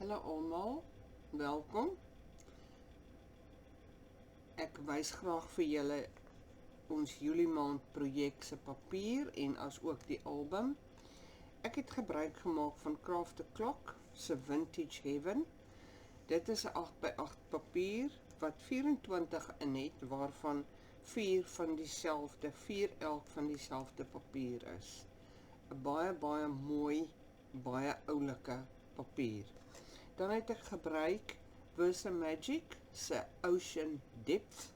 Hallo almal, welkom. Ek wys graag vir julle ons Julie maand projek se papier en as ook die album. Ek het gebruik gemaak van Craft the Clock se Vintage Heaven. Dit is 'n 8x8 papier wat 24 in het, waarvan 4 elk van dieselfde papier is. 'n baie mooi, baie oulike papier. Dan het ek gebruik Versa-Magic se Ocean Depth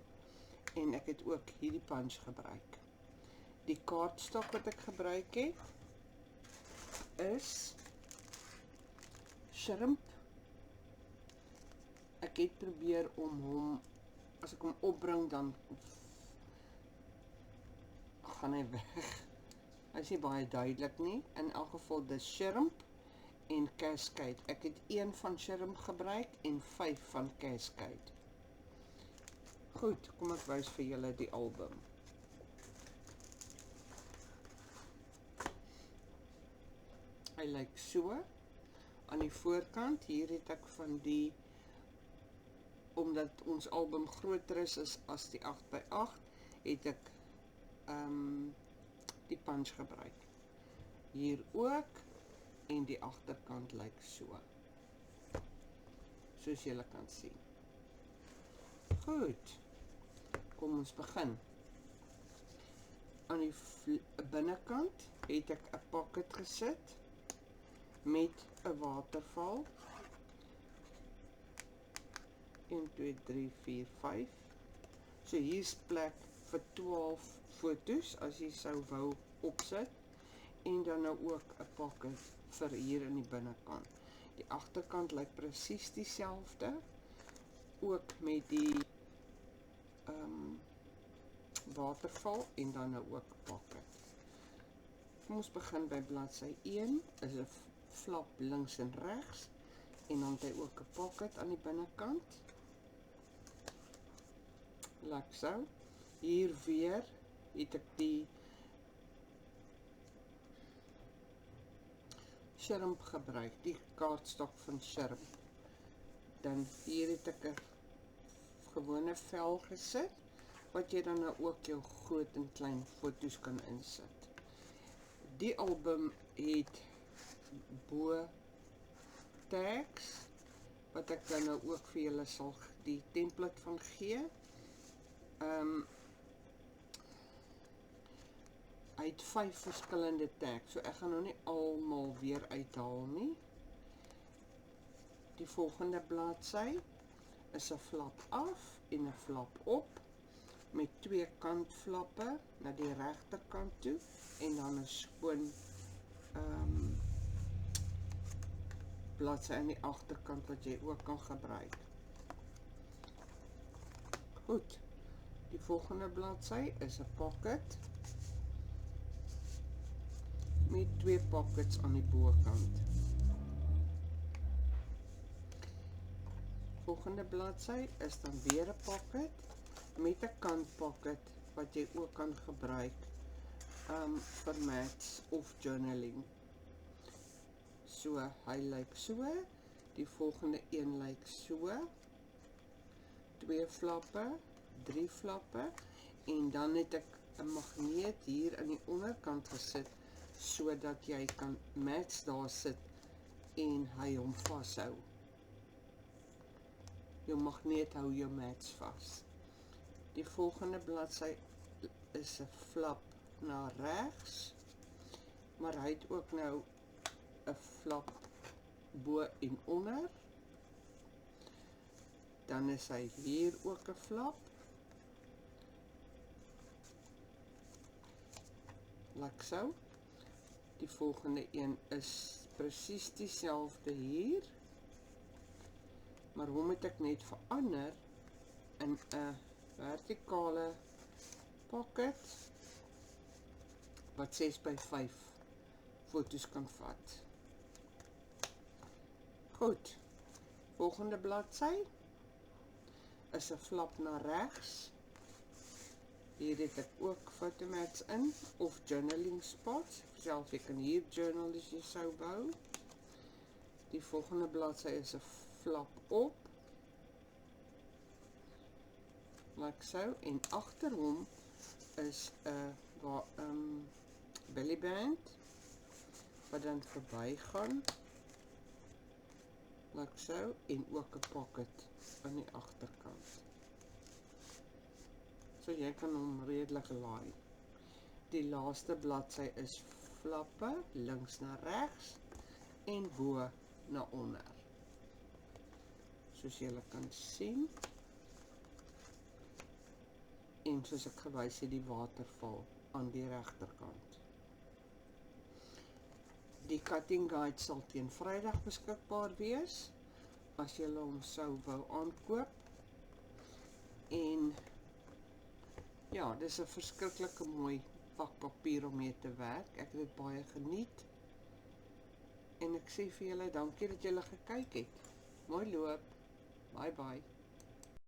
en ek het ook hierdie punch gebruik. Die kaartstok wat ek gebruik het is shrimp. Ek het probeer om hom, as ek hom opbring dan gaan hy weg. Hy is nie baie duidelik nie. In elk geval dis shrimp en Cascade. Ek het 1 van shrimp gebruik en 5 van Cascade. Goed, kom ek wys vir julle die album. Hy lyk so. Aan die voorkant, hier het ek van die, omdat ons album groter is as die 8x8, het ek die punch gebruik. Hier ook, en die agterkant lyk so. Soos julle kan sien. Goed, kom ons begin. Aan die binnekant het ek 'n pocket gesit met 'n waterval. 1, 2, 3, 4, 5. So hier's plek vir 12 foto's as jy sou wou opsit. En dan nou ook 'n pocket vir hier in die binnekant. Die agterkant lyk presies dieselfde, ook met die waterval en dan nou ook pocket. Kom ons begin by bladsy 1, is 'n flap links en regs en dan het hy ook 'n pocket aan die binnekant. Like so. Hier weer het ek die shrimp gebruik, die kaartstok van shrimp. Dan hier het ek 'n gewone vel gesit, wat jy dan nou ook jou groot en klein foto's kan insit. Die album het bo tags, wat ek dan nou ook vir julle sal die template van gee. Hy het 5 verskillende tags, so ek gaan nou nie almal weer uithaal nie. Die volgende bladsy is 'n flap af en 'n flap op, met 2 kantflappe na die regterkant toe, en dan 'n skoon bladsy aan die agterkant wat jy ook kan gebruik. Goed, die volgende bladsy is 'n pocket, met 2 pockets aan die bokant. Volgende bladsy is dan weer 'n pocket met 'n kantpocket wat jy ook kan gebruik vir maths of journaling. So hy lyk so. Die volgende een lyk so. 2 flappe, 3 flappe en dan het ek 'n magneet hier aan die onderkant gesit, sodat jy kan maths daar sit en hy hom vashou. Jou magneet hou jou maths vas. Die volgende bladsy is 'n flap na regs, maar hy het ook nou 'n flap bo en onder. Dan is hy hier ook 'n flap. Like so. Die volgende een is presies dieselfde hier, maar hom het ek net verander in 'n vertikale pocket wat 6x5 foto's kan vat. Goed, volgende bladsy is 'n flap na regs. Hier het ek ook fotomats in, of journaling spots. Selfs jy kan hier journal as jy sou wou. Die volgende bladsy is 'n flap op. Like so, en agter hom is 'n bellyband wat dan verbygaan. Like so, en ook 'n pocket aan die agterkant. So jy kan hom redelik laai. Die laaste bladsy is flappe links na regs en bo na onder. Soos julle kan sien. En soos ek gewys het, die waterval aan die regterkant. Die cutting guide sal teen Vrydag beskikbaar wees, as julle hom sou wou aankoop. En ja, dis 'n verskriklike mooi pak papier om mee te werk. Ek het dit baie geniet. En ek sê vir julle dankie dat julle gekyk het. Mooi loop. Bye bye.